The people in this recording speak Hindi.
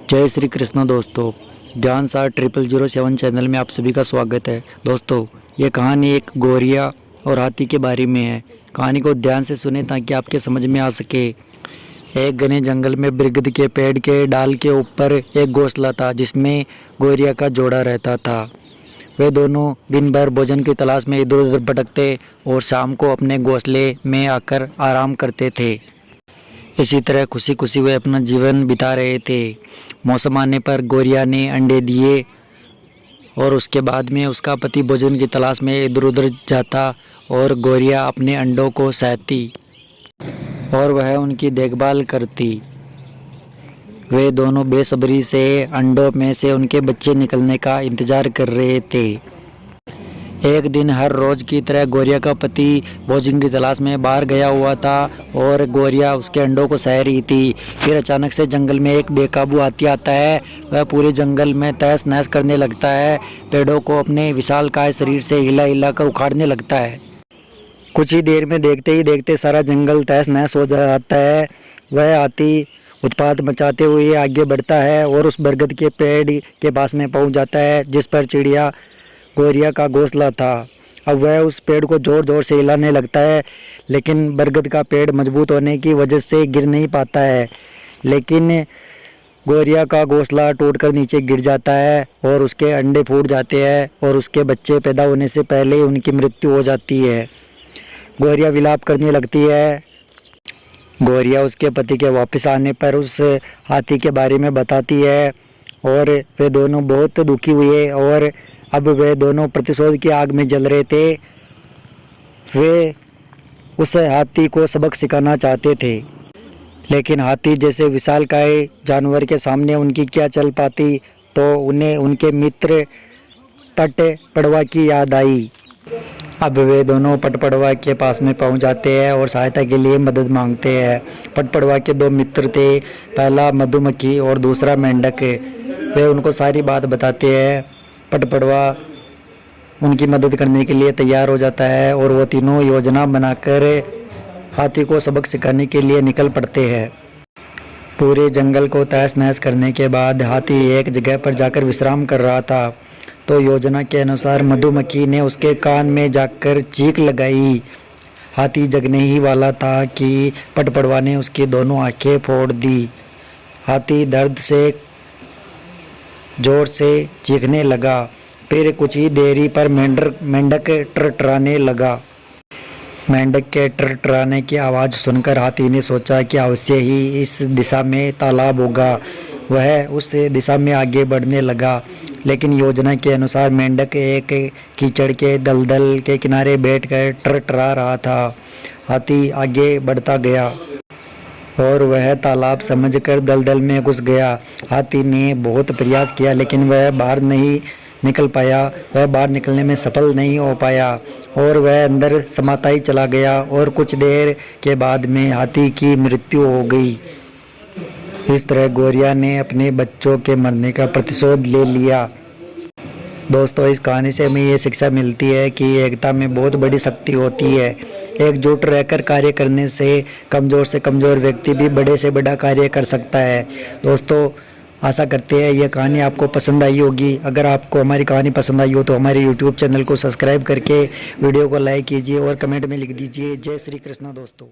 जय श्री कृष्ण दोस्तों। ज्ञान सार 0007 चैनल में आप सभी का स्वागत है। दोस्तों, ये कहानी एक गौरिया और हाथी के बारे में है। कहानी को ध्यान से सुने ताकि आपके समझ में आ सके। एक घने जंगल में बरगद के पेड़ के डाल के ऊपर एक घोंसला था जिसमें गौरिया का जोड़ा रहता था। वे दोनों दिन भर भोजन की तलाश में इधर उधर भटकते और शाम को अपने घोंसले में आकर आराम करते थे। इसी तरह खुशी खुशी वे अपना जीवन बिता रहे थे। मौसम आने पर गौरिया ने अंडे दिए और उसके बाद में उसका पति भोजन की तलाश में इधर उधर जाता और गौरिया अपने अंडों को सहती और वह उनकी देखभाल करती। वे दोनों बेसब्री से अंडों में से उनके बच्चे निकलने का इंतजार कर रहे थे। एक दिन हर रोज की तरह गौरिया का पति भोजन की तलाश में बाहर गया हुआ था और गौरिया उसके अंडों को सह रही थी। फिर अचानक से जंगल में एक बेकाबू हाथी आता है। वह पूरे जंगल में तहस नहस करने लगता है। पेड़ों को अपने विशालकाय शरीर से हिला हिला कर उखाड़ने लगता है। कुछ ही देर में देखते ही देखते सारा जंगल तहस नहस हो जाता है। वह हाथी उत्पात मचाते हुए आगे बढ़ता है और उस बरगद के पेड़ के पास में पहुंच जाता है जिस पर चिड़िया गौरिया का घोंसला था। अब वह उस पेड़ को जोर जोर से हिलाने लगता है, लेकिन बरगद का पेड़ मजबूत होने की वजह से गिर नहीं पाता है। लेकिन गौरिया का घोंसला टूटकर नीचे गिर जाता है और उसके अंडे फूट जाते हैं और उसके बच्चे पैदा होने से पहले ही उनकी मृत्यु हो जाती है। गौरिया विलाप करने लगती है। गौरिया उसके पति के वापस आने पर उस हाथी के बारे में बताती है और वे दोनों बहुत दुखी हुए और अब वे दोनों प्रतिशोध की आग में जल रहे थे। वे उस हाथी को सबक सिखाना चाहते थे, लेकिन हाथी जैसे विशालकाय जानवर के सामने उनकी क्या चल पाती। तो उन्हें उनके मित्र पटपड़वा की याद आई। अब वे दोनों पटपड़वा के पास में पहुंच जाते हैं और सहायता के लिए मदद मांगते हैं। पटपड़वा के दो मित्र थे, पहला मधुमक्खी और दूसरा मेंढक। वे उनको सारी बात बताते हैं। पटपड़वा उनकी मदद करने के लिए तैयार हो जाता है और वो तीनों योजना बनाकर हाथी को सबक सिखाने के लिए निकल पड़ते हैं। पूरे जंगल को तहस नहस करने के बाद हाथी एक जगह पर जाकर विश्राम कर रहा था। तो योजना के अनुसार मधुमक्खी ने उसके कान में जाकर चीख लगाई। हाथी जगने ही वाला था कि पटपड़वा ने उसकी दोनों आंखें फोड़ दी। हाथी दर्द से जोर से चीखने लगा। फिर कुछ ही देरी पर मेंढक टरटराने लगा। मेंढक के टरटराने की आवाज़ सुनकर हाथी ने सोचा कि अवश्य ही इस दिशा में तालाब होगा। वह उस दिशा में आगे बढ़ने लगा, लेकिन योजना के अनुसार मेंढक एक कीचड़ के दलदल के किनारे बैठकर टरटरा रहा था। हाथी आगे बढ़ता गया और वह तालाब समझकर दलदल में घुस गया। हाथी ने बहुत प्रयास किया, लेकिन वह बाहर नहीं निकल पाया। वह बाहर निकलने में सफल नहीं हो पाया और वह अंदर समाता ही चला गया और कुछ देर के बाद में हाथी की मृत्यु हो गई। इस तरह गौरिया ने अपने बच्चों के मरने का प्रतिशोध ले लिया। दोस्तों, इस कहानी से हमें ये शिक्षा मिलती है कि एकता में बहुत बड़ी शक्ति होती है। एकजुट रहकर कार्य करने से कमज़ोर व्यक्ति भी बड़े से बड़ा कार्य कर सकता है। दोस्तों, आशा करते हैं यह कहानी आपको पसंद आई होगी। अगर आपको हमारी कहानी पसंद आई हो तो हमारे YouTube चैनल को सब्सक्राइब करके वीडियो को लाइक कीजिए और कमेंट में लिख दीजिए जय श्री कृष्ण दोस्तों।